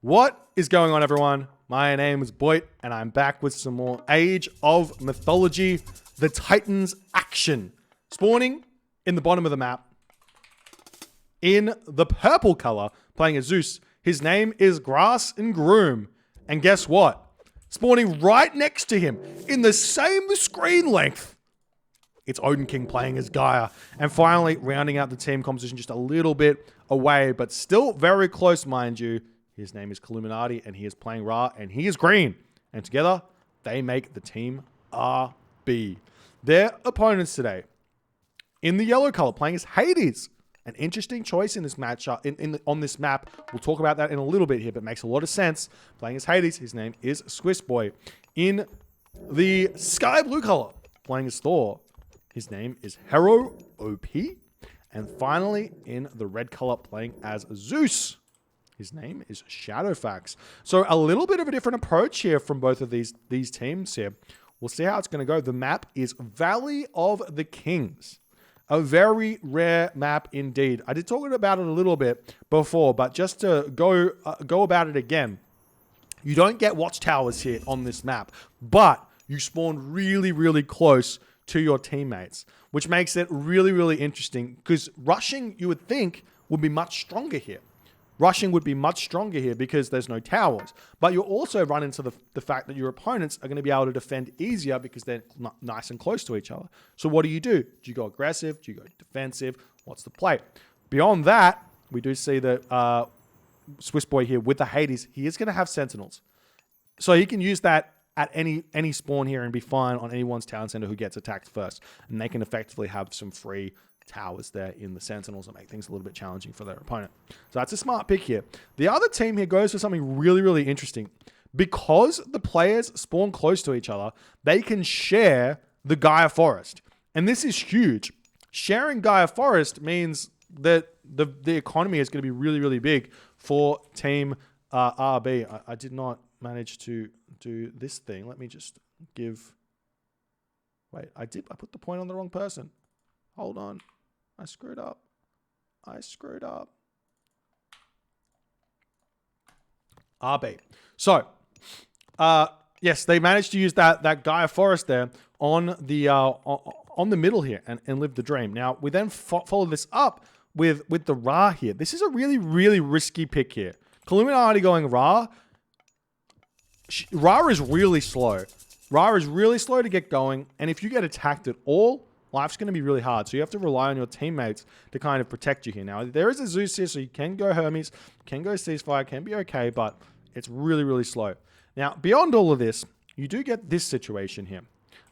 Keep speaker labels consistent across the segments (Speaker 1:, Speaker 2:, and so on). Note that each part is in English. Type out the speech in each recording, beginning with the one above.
Speaker 1: What is going on, everyone? My name is Boit, and I'm back with some more Age of Mythology, the Titans action. Spawning in the bottom of the map, in the purple color, playing as Zeus. His name is Grass and Groom. And guess what? Spawning right next to him, in the same screen length, it's Odin King playing as Gaia. And finally, rounding out the team composition just a little bit away, but still very close, mind you. His name is Illuminati, and he is playing Ra, and he is green. And together, they make the team RB. Their opponents today, in the yellow color, playing as Hades. An interesting choice in this matchup, on this map. We'll talk about that in a little bit here, but makes a lot of sense. Playing as Hades, his name is Swiss Boy. In the sky blue color, playing as Thor, his name is Hero OP. And finally, in the red color, playing as Zeus, his name is Shadowfax. So a little bit of a different approach here from both of these teams here. We'll see how it's going to go. The map is Valley of the Kings. A very rare map indeed. I did talk about it a little bit before, but just to go about it again. You don't get watchtowers here on this map, but you spawn really, really close to your teammates, which makes it really, really interesting because rushing, you would think, would be much stronger here. Rushing would be much stronger here because there's no towers. But you also run into the fact that your opponents are going to be able to defend easier because they're nice and close to each other. So what do? Do you go aggressive? Do you go defensive? What's the play? Beyond that, we do see that Swiss Boy here with the Hades, he is going to have Sentinels. So he can use that at any spawn here and be fine on anyone's town center who gets attacked first. And they can effectively have some free towers there in the Sentinels and make things a little bit challenging for their opponent. So that's a smart pick here. The other team here goes for something really, really interesting. Because the players spawn close to each other, they can share the Gaia Forest. And this is huge. Sharing Gaia Forest means that the economy is going to be really, really big for Team RB. I did not manage to do this thing. Let me just give... Wait, I put the point on the wrong person. Hold on. I screwed up. RB. So, yes, they managed to use that Gaia Forest there on the middle here and live the dream. Now, we then follow this up with the Ra here. This is a really, really risky pick here. Illuminati going Ra. Ra is really slow. Ra is really slow to get going, and if you get attacked at all, life's going to be really hard. So you have to rely on your teammates to kind of protect you here. Now, there is a Zeus here, so you can go Hermes, can go Ceasefire, can be okay, but it's really, really slow. Now, beyond all of this, you do get this situation here.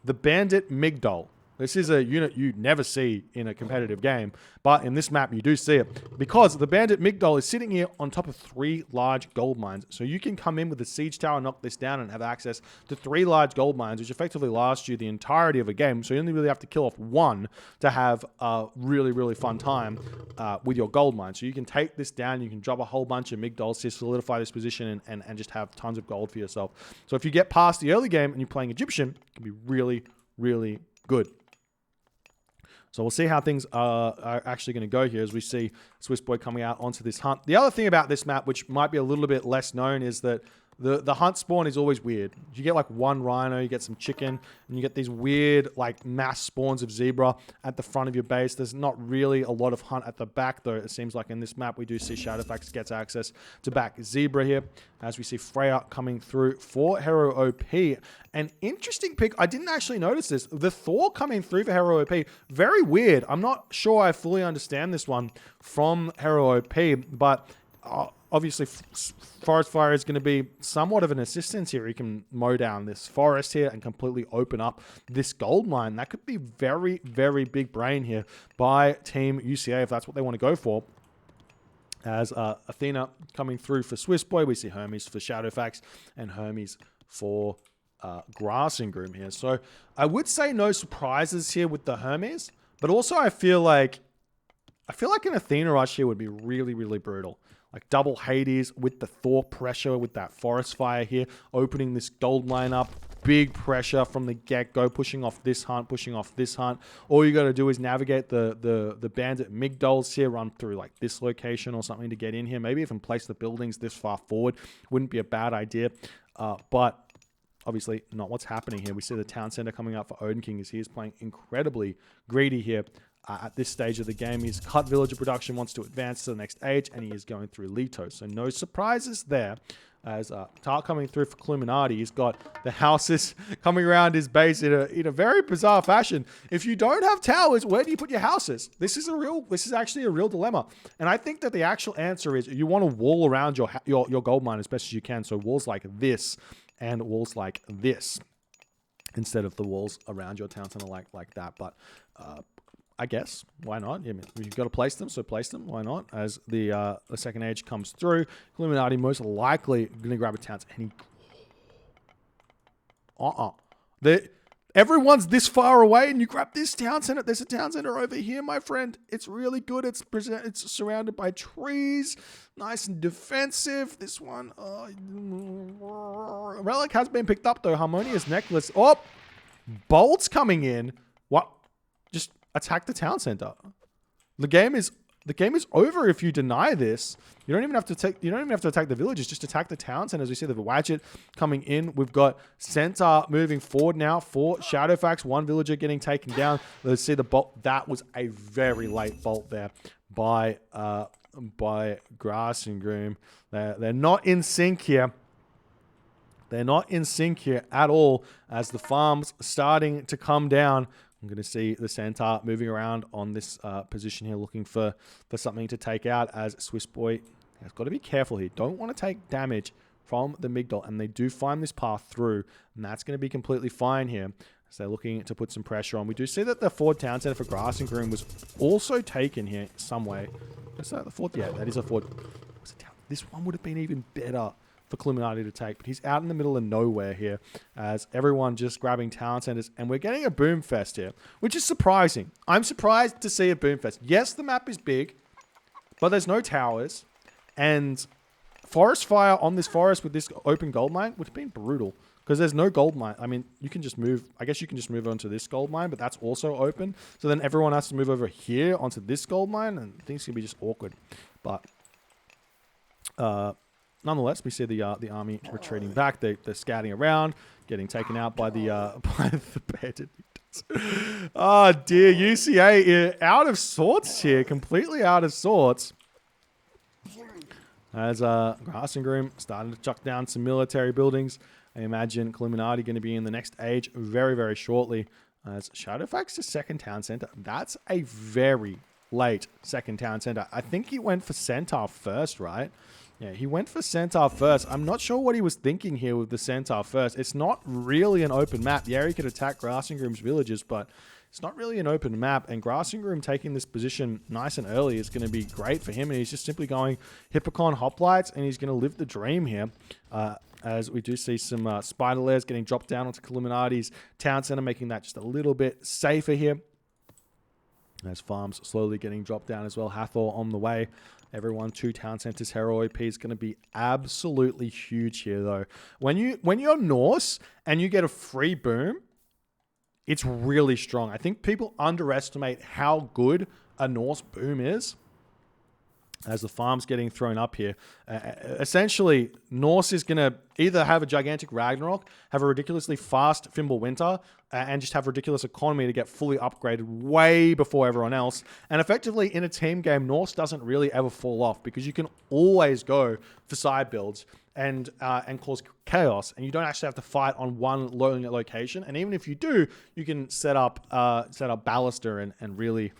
Speaker 1: The Bandit Migdol. This is a unit you never see in a competitive game, but in this map you do see it because the Bandit Migdol is sitting here on top of 3 large gold mines. So you can come in with a siege tower, knock this down, and have access to 3 large gold mines, which effectively last you the entirety of a game. So you only really have to kill off 1 to have a really, really fun time with your gold mine. So you can take this down, you can drop a whole bunch of Migdols to solidify this position and just have tons of gold for yourself. So if you get past the early game and you're playing Egyptian, it can be really, really good. So we'll see how things are actually going to go here as we see Swiss Boy coming out onto this hunt. The other thing about this map, which might be a little bit less known, is that the hunt spawn is always weird. You get like 1 rhino, you get some chicken, and you get these weird like mass spawns of zebra at the front of your base. There's not really a lot of hunt at the back, though. It seems like in this map we do see Shadowfax gets access to back zebra here, as we see Freya coming through for Hero OP. An interesting pick. I didn't actually notice this. The Thor coming through for Hero OP. Very weird. I'm not sure I fully understand this one from Hero OP, but obviously Forest Fire is going to be somewhat of an assistance here. He can mow down this forest here and completely open up this gold mine. That could be very, very big brain here by Team UCA if that's what they want to go for. As Athena coming through for Swiss Boy. We see Hermes for Shadowfax and Hermes for Grass and Groom here. So I would say no surprises here with the Hermes, but also I feel like an Athena rush here would be really, really brutal. Like double Hades with the Thor pressure with that Forest Fire here, opening this gold mine up. big pressure from the get-go, pushing off this hunt, pushing off this hunt. All you got to do is navigate the Bandit Migdols here, run through like this location or something to get in here. Maybe even place the buildings this far forward. Wouldn't be a bad idea. But obviously not what's happening here. We see the town center coming up for Odin King as he is playing incredibly greedy here. At this stage of the game, his cut villager production wants to advance to the next age, and he is going through Leto. So no surprises there. As Tar coming through for Cluminati, he's got the houses coming around his base in a very bizarre fashion. If you don't have towers, where do you put your houses? This is actually a real dilemma. And I think that the actual answer is you want to wall around your gold mine as best as you can. So walls like this and walls like this, instead of the walls around your town center like that. But I guess, why not? I mean, you've got to place them, so place them. Why not? As the second age comes through, Illuminati most likely going to grab a town center. And everyone's this far away, and you grab this town center. There's a town center over here, my friend. It's really good. It's surrounded by trees, nice and defensive. This one, relic has been picked up though. Harmonious necklace. Oh, bolts coming in. What? Just attack the town center. The game is over if you deny this. You don't even have to attack the villages. Just attack the town center. As we see the Wadget coming in, we've got Centaur moving forward now for Shadowfax. One villager getting taken down. Let's see the bolt. That was a very late bolt there by Grass and Groom. They're not in sync here. They're not in sync here at all. As the farm's starting to come down, I'm going to see the Centaur moving around on this position here, looking for something to take out, as Swiss Boy has got to be careful here. Don't want to take damage from the Migdol, and they do find this path through, and that's going to be completely fine here. So they're looking to put some pressure on. We do see that the Ford Town Center for Grass and Groom was also taken here some way. Is that the Ford? Yeah, that is a Ford. This one would have been even better for Cluminati to take, but he's out in the middle of nowhere here, as everyone just grabbing town centers, and we're getting a boom fest here, which is surprising. I'm surprised to see a boom fest. Yes, the map is big, but there's no towers, and forest fire on this forest with this open gold mine would have been brutal, because there's no gold mine. I mean, you can just move, I guess you can just move onto this gold mine, but that's also open, so then everyone has to move over here onto this gold mine, and things can be just awkward. But nonetheless, we see the army retreating back. They're scouting around, getting taken out by the Bandit. Oh dear, UCA out of sorts here, completely out of sorts. As Grass and Groom starting to chuck down some military buildings. I imagine Cluminati going to be in the next age very, very shortly. As Shadowfax is second town center. That's a very late second town center. I think he went for Centaur first, right? Yeah, he went for Centaur first. I'm not sure what he was thinking here with the Centaur first. It's not really an open map. Yeah, he could attack Grass and Groom's villages, but it's not really an open map. And Grass and Groom taking this position nice and early is going to be great for him. And he's just simply going Hippocon Hoplites, and he's going to live the dream here. As we do see some spider lairs getting dropped down onto Cluminati's town center, making that just a little bit safer here. As farms slowly getting dropped down as well. Hathor on the way. Everyone, 2 town centers. Hero OP is going to be absolutely huge here, though. When you're Norse and you get a free boom, it's really strong. I think people underestimate how good a Norse boom is. As the farm's getting thrown up here. Essentially, Norse is going to either have a gigantic Ragnarok, have a ridiculously fast Fimbulwinter, and just have ridiculous economy to get fully upgraded way before everyone else. And effectively, in a team game, Norse doesn't really ever fall off, because you can always go for side builds and cause chaos, and you don't actually have to fight on one location. And even if you do, you can set up Ballaster and really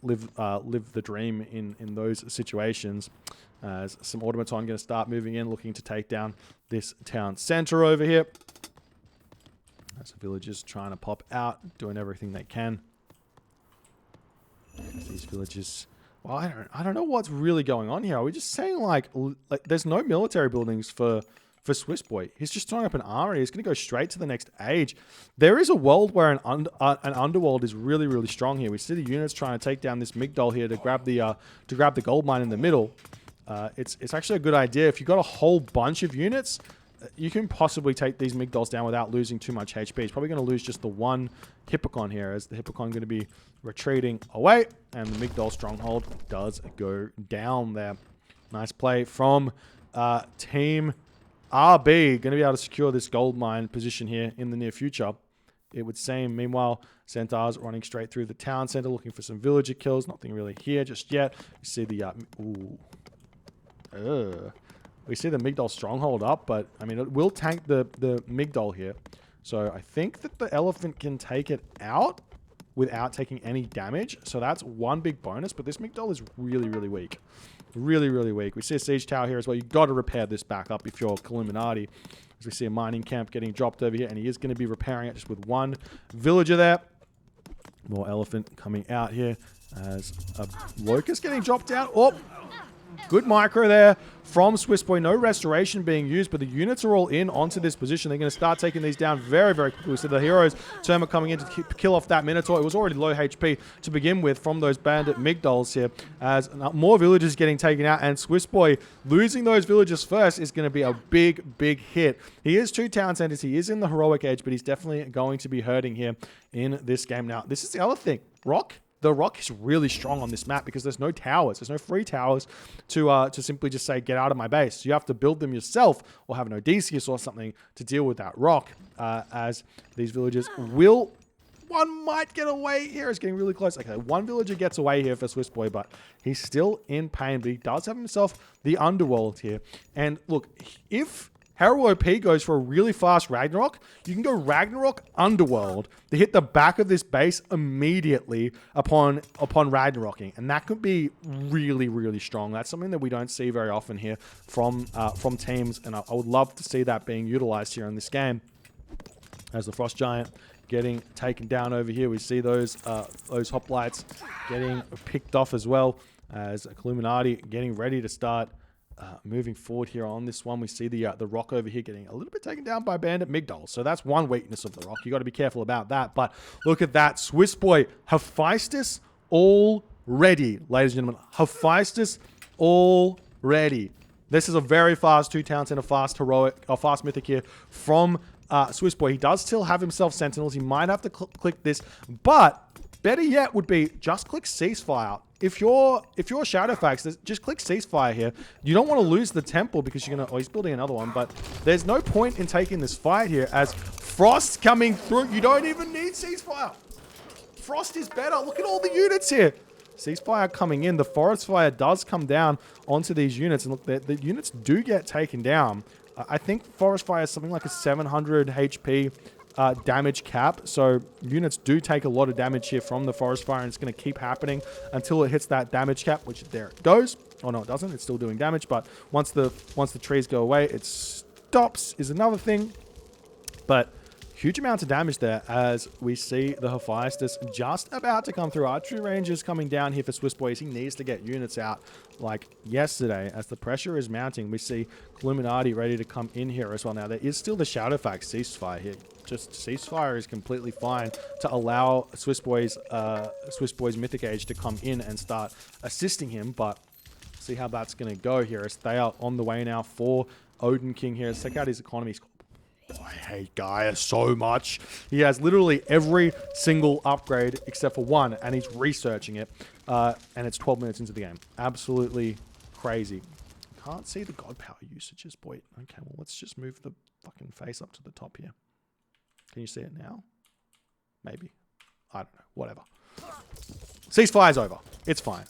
Speaker 1: live the dream in those situations. As some automaton going to start moving in, looking to take down this town center over here. As the villagers trying to pop out, doing everything they can. These villagers, well, I don't know what's really going on here. Are we just saying like there's no military buildings for Swiss Boy? He's just throwing up an army. He's going to go straight to the next age. There is a world where an underworld is really, really strong here. We see the units trying to take down this Migdol here to grab the gold mine in the middle. It's actually a good idea. If you've got a whole bunch of units, you can possibly take these Migdols down without losing too much HP. He's probably going to lose just the one Hippocon here, as the Hippocon going to be retreating away, and the Migdol stronghold does go down there. Nice play from Team RB. Going to be able to secure this gold mine position here in the near future, it would seem. Meanwhile, Centaur's running straight through the town center, looking for some villager kills. Nothing really here just yet. You see the... we see the Migdol stronghold up, but, I mean, it will tank the Migdol here. So I think that the elephant can take it out without taking any damage. So that's one big bonus, but this Migdol is really, really weak. Really, really weak. We see a siege tower here as well. You've got to repair this back up if you're Illuminati. As we see a mining camp getting dropped over here, and he is going to be repairing it just with one villager there. More elephant coming out here as a locust getting dropped out. Oh! Good micro there from Swissboy. No restoration being used, but the units are all in onto this position. They're going to start taking these down very, very quickly. So the heroes, Terma coming in to kill off that Minotaur. It was already low HP to begin with from those Bandit Migdols here, as more villagers getting taken out, and Swissboy losing those villagers first is going to be a big, big hit. He is 2 town centers. He is in the heroic age, but he's definitely going to be hurting here in this game. Now, this is the other thing. The rock is really strong on this map because there's no towers. There's no free towers to simply just say, get out of my base. So you have to build them yourself or have an Odysseus or something to deal with that rock, as these villagers will... One might get away here. It's getting really close. Okay, one villager gets away here for Swissboy, but he's still in pain. But he does have himself the underworld here. And look, if Herald OP goes for a really fast Ragnarok, you can go Ragnarok Underworld to hit the back of this base immediately upon Ragnaroking, and that could be really, really strong. That's something that we don't see very often here from teams, and I would love to see that being utilized here in this game. As the Frost Giant getting taken down over here, we see those hoplites getting picked off as well, as Illuminati getting ready to start moving forward here on this one. We see the rock over here getting a little bit taken down by Bandit Migdol. So that's one weakness of the rock. You got to be careful about that. But look at that. Swissboy, Hephaestus already, ladies and gentlemen. Hephaestus already. This is a very fast 2 town center, fast heroic, or fast mythic here from Swissboy. He does still have himself sentinels. He might have to click this, but better yet would be just click ceasefire. If you're Shadowfax, just click ceasefire here. You don't want to lose the temple because you're gonna... Oh, he's building another one, but there's no point in taking this fight here as Frost's coming through. You don't even need ceasefire. Frost is better. Look at all the units here. Ceasefire coming in. The forest fire does come down onto these units, and look, the units do get taken down. I think forest fire is something like a 700 HP damage cap, so units do take a lot of damage here from the forest fire, and it's going to keep happening until it hits that damage cap, which there it goes. Oh no, it doesn't. It's still doing damage, but once the trees go away, it stops is another thing. But huge amounts of damage there, as we see the Hephaestus just about to come through. Archery ranges coming down here for Swissboy. He needs to get units out like yesterday, as the pressure is mounting. We see Illuminati ready to come in here as well. Now, there is still the Shadowfax ceasefire here. Just ceasefire is completely fine to allow Swissboy's Mythic Age to come in and start assisting him, but see how that's going to go here, as they are on the way now for Odin King here. Let's check out his economy. I hate Gaia so much. He has literally every single upgrade except for one, and he's researching it. And it's 12 minutes into the game. Absolutely crazy. Can't see the god power usages, Boit. Okay, well, let's just move the fucking face up to the top here. Can you see it now? Maybe. I don't know. Whatever. Ceasefire's over. It's fine.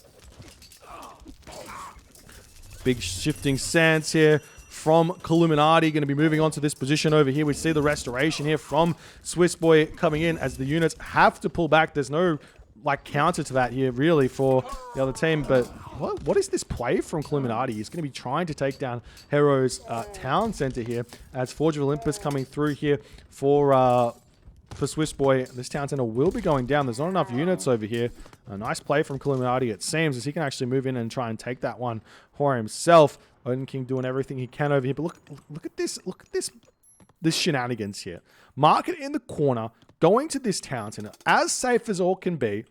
Speaker 1: Big shifting sands here from Illuminati. Going to be moving on to this position over here. We see the restoration here from Swissboy coming in, as the units have to pull back. There's no like counter to that here really for the other team. But what is this play from Illuminati? He's going to be trying to take down Hero's town center here, as Forge of Olympus coming through here for Swissboy. This town center will be going down. There's not enough units over here. A nice play from Illuminati, it seems, as he can actually move in and try and take that one for himself. Odin King doing everything he can over here. But look at this. Look at this shenanigans here. Market in the corner, going to this town center, as safe as all can be.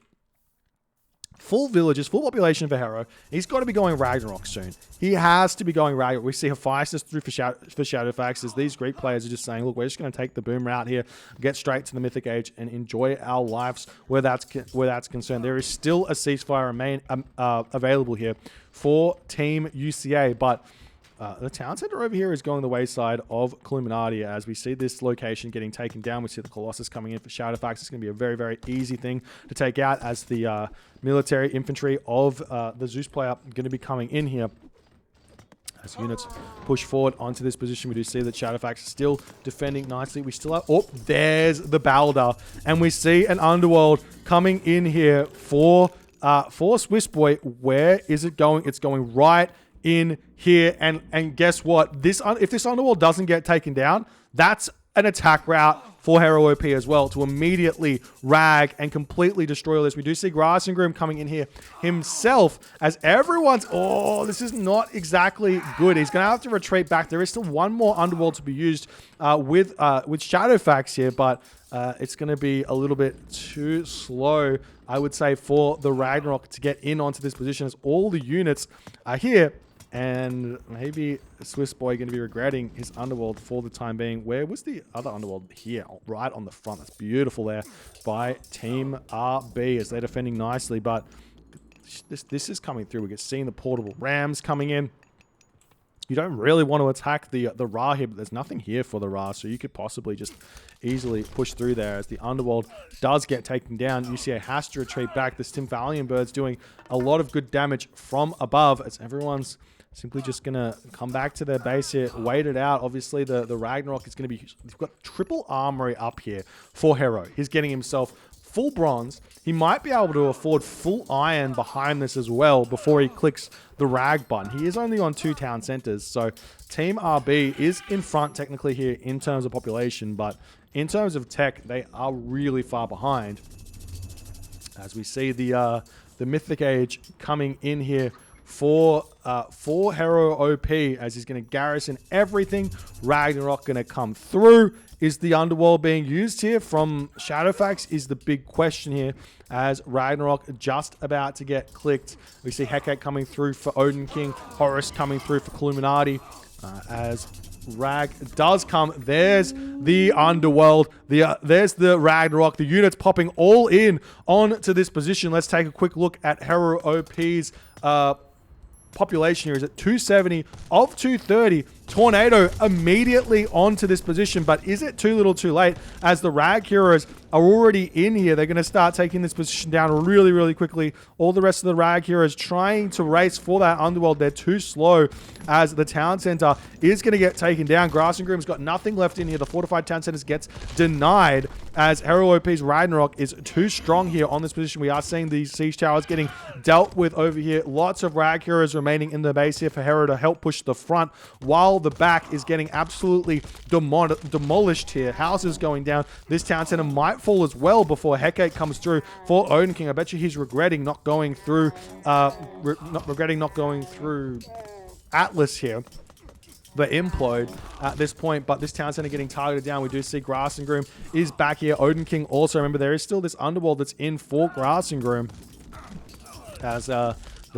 Speaker 1: Full villages, full population for Hero. He's got to be going Ragnarok soon. He has to be going Ragnarok. We see Hephaestus through for Shadowfax as these Greek players are just saying, look, we're just going to take the boom route here, get straight to the Mythic Age and enjoy our lives where that's concerned. There is still a ceasefire available here for Team UCA, but the town center over here is going the wayside of Illuminati as we see this location getting taken down. We see the Colossus coming in for Shadowfax. It's going to be a very, very easy thing to take out as the military infantry of the Zeus player going to be coming in here. As units push forward onto this position, we do see that Shadowfax is still defending nicely. We still have... Oh, there's the Balder. And we see an Underworld coming in here for Swiss Boy. Where is it going? It's going right in here, and guess what? If this Underworld doesn't get taken down, that's an attack route for Hero OP as well to immediately rag and completely destroy all this. We do see Grass and Groom coming in here himself as everyone's... Oh, this is not exactly good. He's going to have to retreat back. There is still one more Underworld to be used with Shadowfax here, but it's going to be a little bit too slow, I would say, for the Ragnarok to get in onto this position as all the units are here. And maybe Swiss Boy going to be regretting his Underworld for the time being. Where was the other Underworld? Here, right on the front. That's beautiful there by Team RB as they're defending nicely. But this is coming through. We're seeing the portable Rams coming in. You don't really want to attack the Ra here, but there's nothing here for the Ra, so you could possibly just easily push through there as the Underworld does get taken down. UCA has to retreat back. The Stymphalian Bird's doing a lot of good damage from above as everyone's simply just going to come back to their base here, wait it out. Obviously, the Ragnarok is going to be... They've got triple armory up here for Hero. He's getting himself full bronze. He might be able to afford full iron behind this as well before he clicks the rag button. He is only on 2 town centers, so Team RB is in front technically here in terms of population, but in terms of tech, they are really far behind. As we see the Mythic Age coming in here for Hero OP as he's going to garrison everything. Ragnarok going to come through. Is the Underworld being used here from Shadowfax is the big question here as Ragnarok just about to get clicked. We see Hecate coming through for Odin King, Horus coming through for Illuminati as Rag does come. There's the Underworld. There's the Ragnarok. The units popping all in onto this position. Let's take a quick look at Hero OP's population here is at 270 of 230. Tornado immediately onto this position, but is it too little too late as the Rag Heroes are already in here? They're going to start taking this position down really, really quickly. All the rest of the Rag Heroes trying to race for that Underworld. They're too slow as the town center is going to get taken down. Grass and Groom's got nothing left in here. The fortified town centers gets denied as Hero OP's Ragnarok is too strong here on this position. We are seeing these siege towers getting dealt with over here. Lots of Rag Heroes remaining in the base here for Hero to help push the front while the back is getting absolutely demolished here. Houses going down. This town center might fall as well before Hecate comes through for Odin King. I bet you he's regretting not going through Atlas here, the implode at this point, but this town center getting targeted down. We do see Grass and Groom is back here. Odin King also, remember, there is still this Underworld that's in for Grass and Groom as the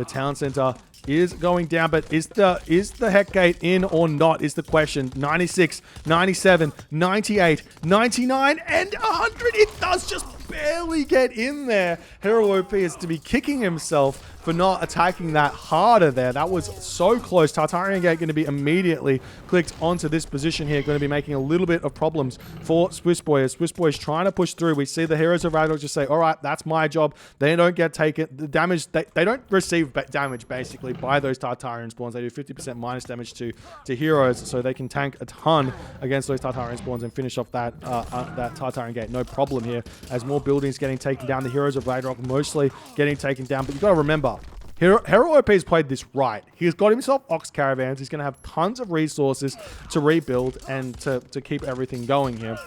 Speaker 1: town center is going down, but is the Hecate in or not is the question. 96, 97, 98, 99, and 100. It does just barely get in there. Hero OP is to be kicking himself for not attacking that harder there. That was so close. Tartarian Gate going to be immediately clicked onto this position here. Going to be making a little bit of problems for Swiss Boy. As Swiss Boy is trying to push through, we see the Heroes of Ragnarok just say, all right, that's my job. They don't get taken. The damage, they don't receive damage basically by those Tartarian spawns. They do 50% minus damage to heroes, so they can tank a ton against those Tartarian spawns and finish off that Tartarian Gate. No problem here as more buildings getting taken down. The Heroes of Ragnarok mostly getting taken down, but you've got to remember, Hero OP has played this right. He's got himself Ox Caravans. He's going to have tons of resources to rebuild and to keep everything going here.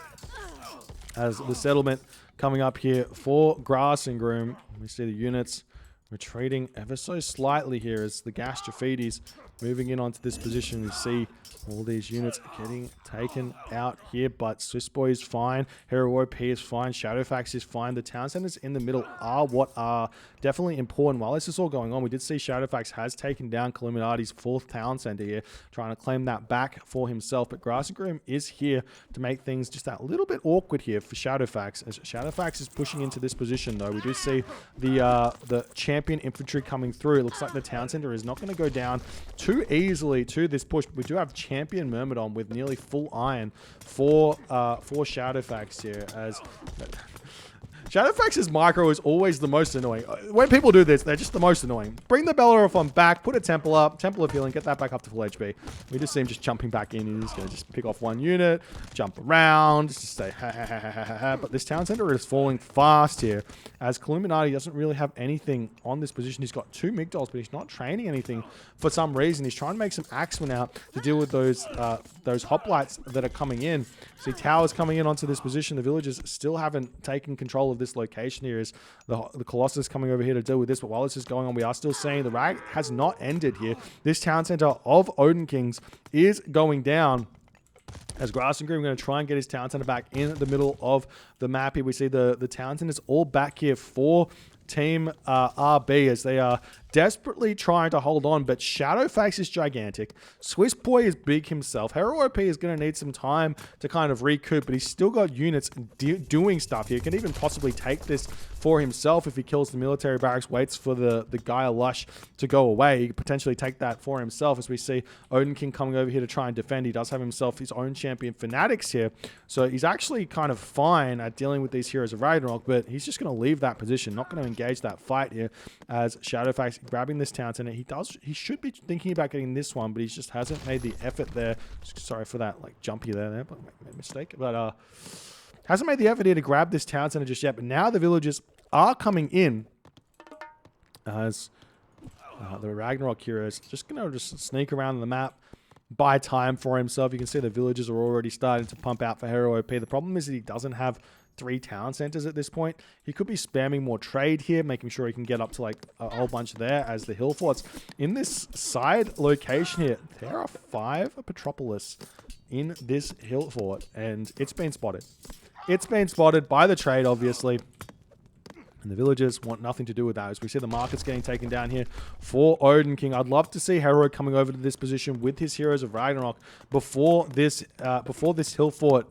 Speaker 1: As the settlement coming up here for Grass and Groom. We see the units retreating ever so slightly here as the Gastrophedes moving in onto this position. We see all these units getting taken out here, but Swiss Boy is fine. Hero OP is fine. Shadowfax is fine. The town centers in the middle are what are definitely important. While this is all going on, we did see Shadowfax has taken down Illuminati's 4th town center here, trying to claim that back for himself. But Grass and Grim is here to make things just a little bit awkward here for Shadowfax. As Shadowfax is pushing into this position, though, we do see the champion infantry coming through. It looks like the town center is not going to go down too easily to this push. But we do have champion Myrmidon with nearly full iron for Shadowfax here, as Shadowfax's micro is always the most annoying. When people do this, they're just the most annoying. Bring the Bellerophon back, put a Temple up, Temple of Healing, get that back up to full HP. We just see him just jumping back in. He's going to just pick off one unit, jump around, just say ha ha ha ha ha ha. But this town center is falling fast here, as Illuminati doesn't really have anything on this position. He's got 2 Migdols, but he's not training anything for some reason. He's trying to make some Axemen out to deal with those hoplites that are coming in. See towers coming in onto this position. The villagers still haven't taken control of this location here, as the Colossus coming over here to deal with this. But while this is going on, we are still seeing the rag has not ended here. This town center of Odin Kings is going down, as Grass and Grim are going to try and get his town center back in the middle of the map here. We see the town center is all back here for Team RB, as they are desperately trying to hold on, but Shadowfax is gigantic. Swiss Boy is big himself. Hero OP is going to need some time to kind of recoup, but he's still got units doing stuff here. He can even possibly take this for himself if he kills the military barracks, waits for the Gaia Lush to go away. He could potentially take that for himself, as we see Odin King coming over here to try and defend. He does have himself his own champion Fanatics here, so he's actually kind of fine at dealing with these heroes of Ragnarok, but he's just going to leave that position, not going to engage that fight here, as Shadowfax grabbing this town center. He should be thinking about getting this one, but he just hasn't made the effort there. Sorry for that like jumpy there, but I made a mistake. But hasn't made the effort here to grab this town center just yet. But now the villagers are coming in, as the Ragnarok heroes just gonna just sneak around the map, buy time for himself. You can see the villagers are already starting to pump out for Hero OP. The problem is that he doesn't have 3 town centers at this point. He could be spamming more trade here, making sure he can get up to like a whole bunch there, as the hill forts in this side location here. There are 5 Petropolis in this hill fort, and it's been spotted. It's been spotted by the trade, obviously. And the villagers want nothing to do with that, as we see the markets getting taken down here for Odin King. I'd love to see Hero coming over to this position with his Heroes of Ragnarok before this hill fort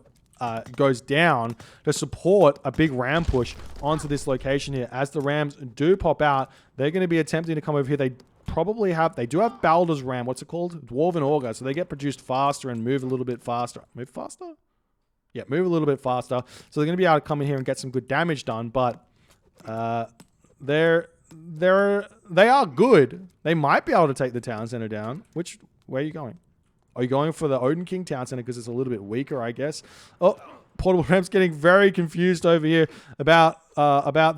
Speaker 1: goes down, to support a big ram push onto this location here. As the rams do pop out, they're going to be attempting to come over here. They do have Baldur's Ram. What's it called? Dwarven Augur. So they get produced faster and move a little bit faster. Move faster? Yeah, move a little bit faster. So they're going to be able to come in here and get some good damage done, but they are good. They might be able to take the town center down. Where are you going? Are you going for the Odin King town center because it's a little bit weaker, I guess? Oh, Portable Ram's getting very confused over here about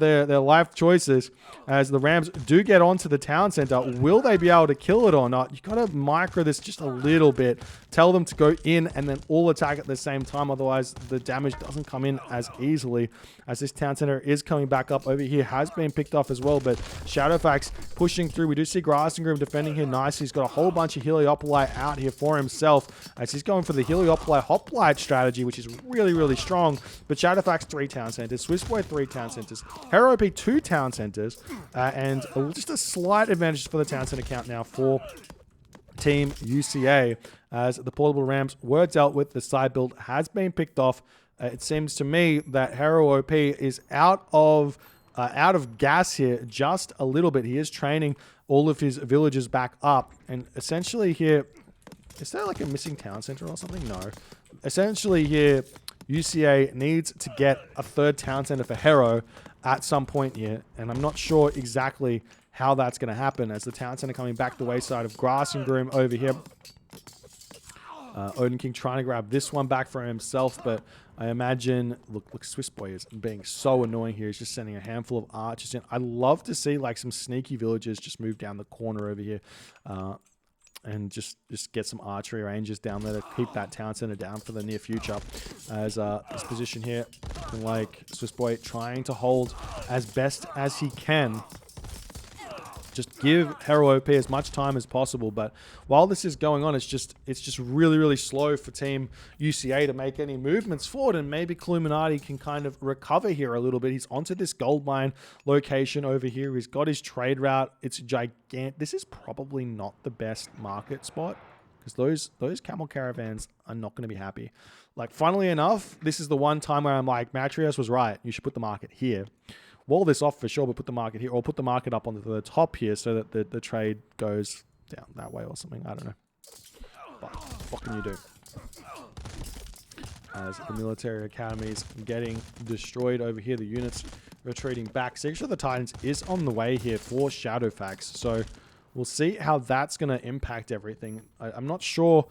Speaker 1: their life choices, as the Rams do get onto the town center. Will they be able to kill it or not? You got to micro this just a little bit. Tell them to go in and then all attack at the same time. Otherwise, the damage doesn't come in as easily, as this town center is coming back up over here. Has been picked off as well, but Shadowfax pushing through. We do see Grass and Grim defending here nicely. He's got a whole bunch of Heliopolis out here for himself, as he's going for the Heliopolis hoplite strategy, which is really, really strong. But Shadowfax 3 town centers, Swiss Boy 3 town centers, Hero OP 2 town centers, and just a slight advantage for the town center count now for Team UCA, as the portable rams were dealt with. The side build has been picked off. It seems to me that Hero OP is out of gas here just a little bit. He is training all of his villagers back up, and essentially here, is there like a missing town center or something? No. Essentially here, UCA needs to get a 3rd town center for Hero at some point here, and I'm not sure exactly how that's going to happen, as the town center coming back the wayside of Grass and Groom over here. Odin King trying to grab this one back for himself, but I imagine, look, Swiss Boy is being so annoying here. He's just sending a handful of archers in. I'd love to see like some sneaky villagers just move down the corner over here, and just get some archery ranges down there to keep that town center down for the near future. As this position here, like Swiss Boy trying to hold as best as he can just give Hero OP as much time as possible. But while this is going on, it's just really, really slow for Team UCA to make any movements forward. And maybe Cluminati can kind of recover here a little bit. He's onto this gold mine location over here. He's got his trade route. It's gigantic. This is probably not the best market spot, because those camel caravans are not going to be happy. Like, funnily enough, this is the one time where I'm like, Matrios was right. You should put the market here. Wall this off for sure, but put the market here, or put the market up on the top here so that the trade goes down that way or something. I don't know. But what can you do? As the military academies getting destroyed over here, the units retreating back. Signature of the Titans is on the way here for Shadowfax, so we'll see how that's going to impact everything. I'm not sure.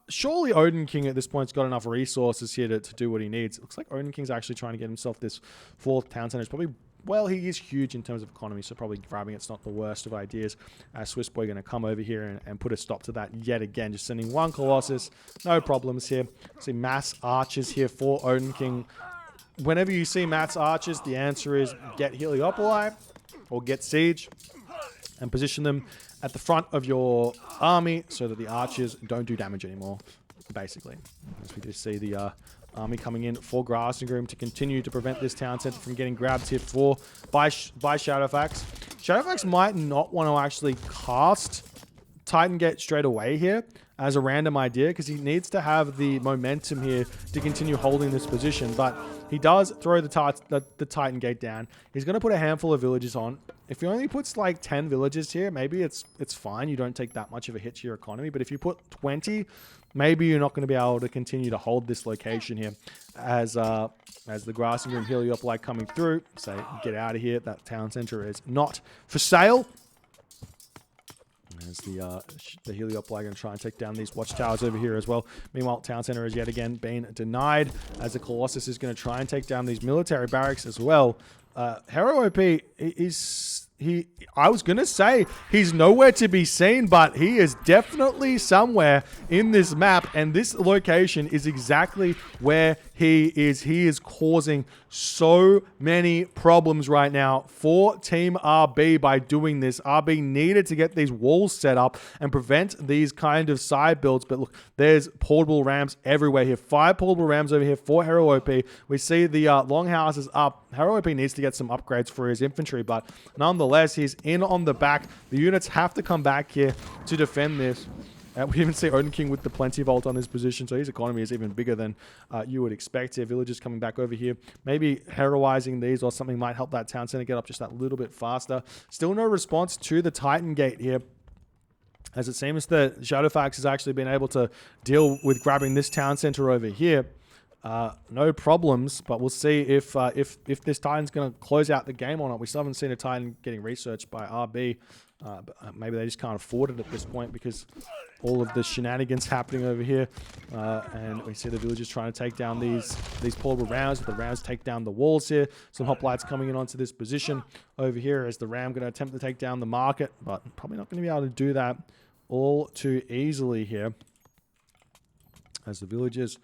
Speaker 1: Surely Odin King at this point's got enough resources here to do what he needs. It looks like Odin King's actually trying to get himself this 4th town center. It's probably, well, he is huge in terms of economy, so probably grabbing it's not the worst of ideas. Swiss Boy going to come over here and put a stop to that yet again. Just sending 1 Colossus. No problems here. See mass archers here for Odin King. Whenever you see mass archers, the answer is get Heliopoli or get siege and position them at the front of your army so that the archers don't do damage anymore, basically. As we just see the army coming in for Grassengroom to continue to prevent this town center from getting grabbed here by Shadowfax. Shadowfax might not want to actually cast Titan Gate straight away here as a random idea, because he needs to have the momentum here to continue holding this position, but he does throw the Titan Gate down. He's going to put a handful of villages on. If he only puts like 10 villages here, maybe it's fine. You don't take that much of a hit to your economy. But if you put 20, maybe you're not going to be able to continue to hold this location here. As the Grassengroom Heliopoli coming through, say, get out of here. That town center is not for sale. As the Heliopoli going to try and take down these watchtowers over here as well. Meanwhile, town center is yet again being denied, as the Colossus is going to try and take down these military barracks as well. Hero OP I was going to say he's nowhere to be seen, but he is definitely somewhere in this map, and this location is exactly where he is. He is causing so many problems right now for Team RB by doing this. RB needed to get these walls set up and prevent these kind of side builds, but look, there's portable rams everywhere here. 5 portable rams over here for Hero OP. We see the longhouses up. Hero OP needs to get some upgrades for his infantry, but nonetheless, he's in on the back. The units have to come back here to defend this. We even see Odin King with the Plenty Vault on his position, so his economy is even bigger than you would expect here. Villagers coming back over here. Maybe heroizing these or something might help that town center get up just that little bit faster. Still no response to the Titan Gate here, as it seems that Shadowfax has actually been able to deal with grabbing this town center over here. No problems, but we'll see if this Titan's going to close out the game or not. We still haven't seen a Titan getting researched by RB. But maybe they just can't afford it at this point because all of the shenanigans happening over here. And we see the villagers trying to take down these portable rounds. The rounds take down the walls here. Some hoplites coming in onto this position over here as the ram going to attempt to take down the market, but probably not going to be able to do that all too easily here. As the villagers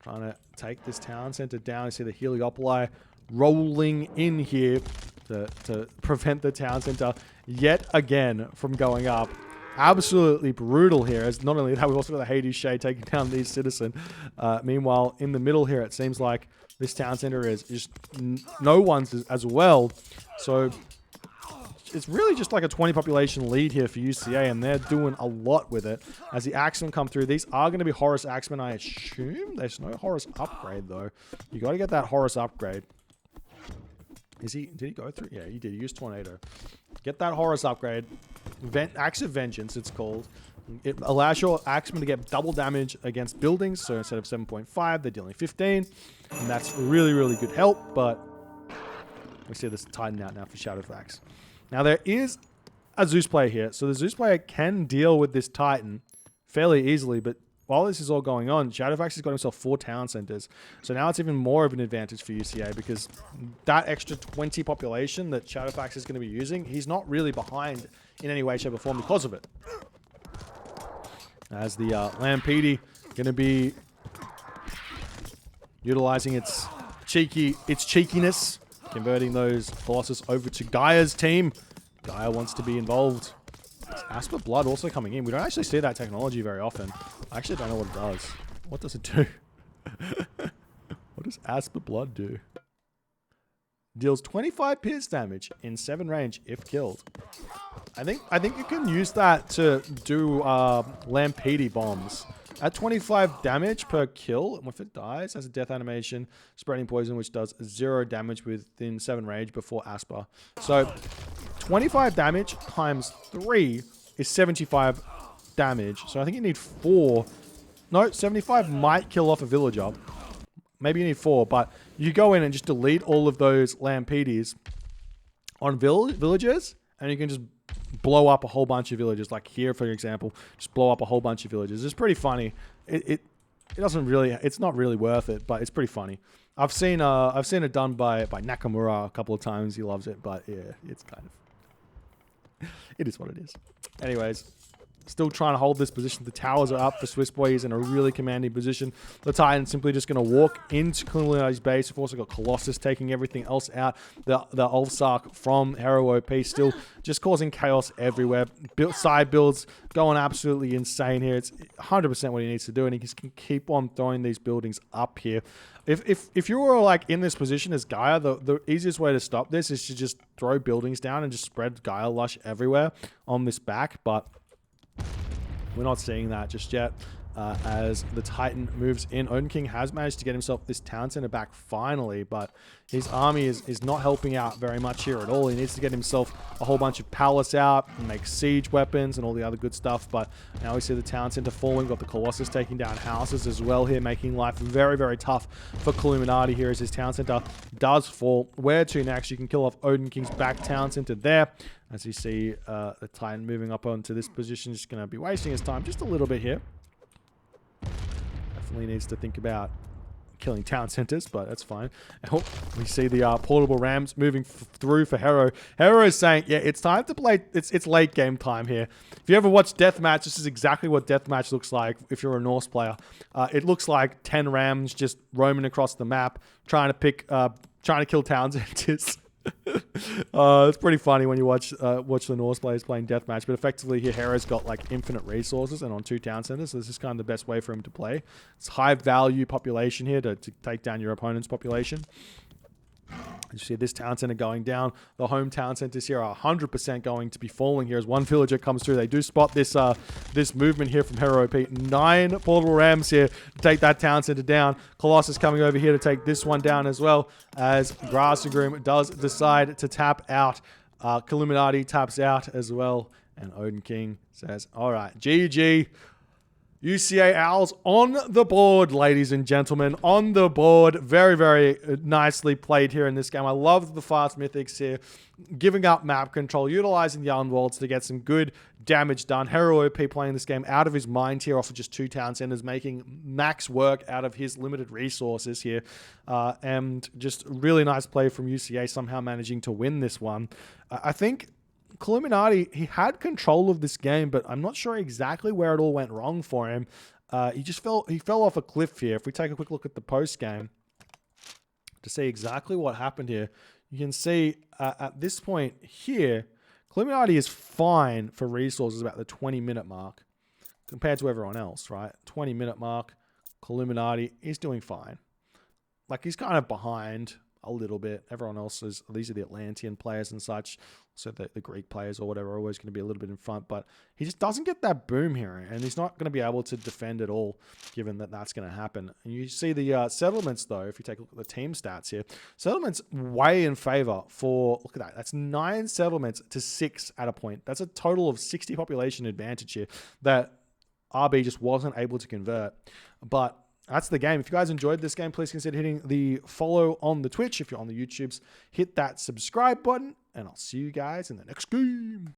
Speaker 1: trying to take this town center down. You see the Heliopoli rolling in here to prevent the town center yet again from going up. Absolutely brutal here. As not only that, we've also got the Hades Shade taking down these citizen. Meanwhile, in the middle here, it seems like this town center is just no one's as well. So it's really just like a 20 population lead here for UCA, and they're doing a lot with it. As the Axemen come through, these are going to be Horus Axemen, I assume. There's no Horus upgrade, though. You got to get that Horus upgrade. Did he go through? Yeah, he did. He used Tornado. Get that Horus upgrade. Axe of Vengeance, it's called. It allows your Axemen to get double damage against buildings. So instead of 7.5, they're dealing 15. And that's really, really good help. But we see this Titan out now for Shadowfax. Now, there is a Zeus player here. So the Zeus player can deal with this Titan fairly easily. But while this is all going on, Shadowfax has got himself 4 town centers. So now it's even more of an advantage for UCA because that extra 20 population that Shadowfax is going to be using, he's not really behind in any way, shape, or form because of it. As the Lampede going to be utilizing its cheekiness, converting those Colossus over to Gaia's team. Gaia wants to be involved. Is Asper Blood also coming in? We don't actually see that technology very often. I actually don't know what it does. What does it do? What does Asper Blood do? Deals 25 pierce damage in 7 range if killed. I think you can use that to do Lampede bombs. At 25 damage per kill, and if it dies, has a death animation, spreading poison, which does 0 damage within 7 range before Asper. So 25 damage times 3 is 75 damage. So I think you need 4. No, 75 might kill off a villager. Maybe you need 4, but you go in and just delete all of those Lampedes on villagers, and you can just blow up a whole bunch of villages. Like here, for example, just blow up a whole bunch of villages. It's pretty funny. It doesn't really, it's not really worth it, but it's pretty funny. I've seen it done by Nakamura a couple of times. He loves it, but yeah, it's kind of, it is what it is. Anyways, still trying to hold this position. The towers are up for Swiss Boy. He's in a really commanding position. The Titan's simply just going to walk into Illuminati's base. We've also got Colossus taking everything else out. The Ulfsark from Hero OP still just causing chaos everywhere. Side builds going absolutely insane here. It's 100% what he needs to do, and he can keep on throwing these buildings up here. If you were like in this position as Gaia, the easiest way to stop this is to just throw buildings down and just spread Gaia Lush everywhere on this back, but we're not seeing that just yet. As the Titan moves in, Odin King has managed to get himself this town center back finally, but his army is not helping out very much here at all. He needs to get himself a whole bunch of palace out and make siege weapons and all the other good stuff, but now we see the town center falling. Got the Colossus taking down houses as well here, making life very, very tough for Illuminati here as his town center does fall. Where to next? You can kill off Odin King's back town center there. As you see the Titan moving up onto this position, just going to be wasting his time just a little bit here. Definitely needs to think about killing town centers, but that's fine. Oh, we see the portable rams moving through for Hero. Hero is saying, yeah, it's time to play. It's late game time here. If you ever watch Deathmatch, this is exactly what Deathmatch looks like if you're a Norse player. It looks like 10 rams just roaming across the map, trying to kill town centers. It's pretty funny when you watch the Norse players playing deathmatch, but effectively here Hero's got like infinite resources and on 2 town centers, so this is kind of the best way for him to play. It's high value population here to take down your opponent's population. You see this town center going down. The home town centers here are 100% going to be falling here as one villager comes through. They do spot this this movement here from Hero OP. 9 portable rams here to take that town center down. Colossus coming over here to take this one down as well, as Grassagroom does decide to tap out. Illuminati taps out as well, and Odin King says, all right, GG. UCA-Owls on the board, ladies and gentlemen. On the board. Very, very nicely played here in this game. I love the fast mythics here. Giving up map control, utilizing the Unwolds to get some good damage done. Hero OP playing this game out of his mind here off of just 2 town centers, making max work out of his limited resources here. And just really nice play from UCA, somehow managing to win this one. I think Illuminati, he had control of this game, but I'm not sure exactly where it all went wrong for him. He fell off a cliff here. If we take a quick look at the post game to see exactly what happened here, you can see at this point here, Illuminati is fine for resources about the 20-minute mark compared to everyone else, right? 20-minute mark, Illuminati is doing fine. Like, he's kind of behind a little bit. Everyone else these are the Atlantean players and such, so the Greek players or whatever are always going to be a little bit in front, but he just doesn't get that boom here, and he's not going to be able to defend at all, given that that's going to happen. And you see the settlements, though, if you take a look at the team stats here, settlements way in favor for, look at that, that's 9 settlements to 6 at a point. That's a total of 60 population advantage here that RB just wasn't able to convert. But that's the game. If you guys enjoyed this game, please consider hitting the follow on the Twitch. If you're on the YouTubes, hit that subscribe button, and I'll see you guys in the next game.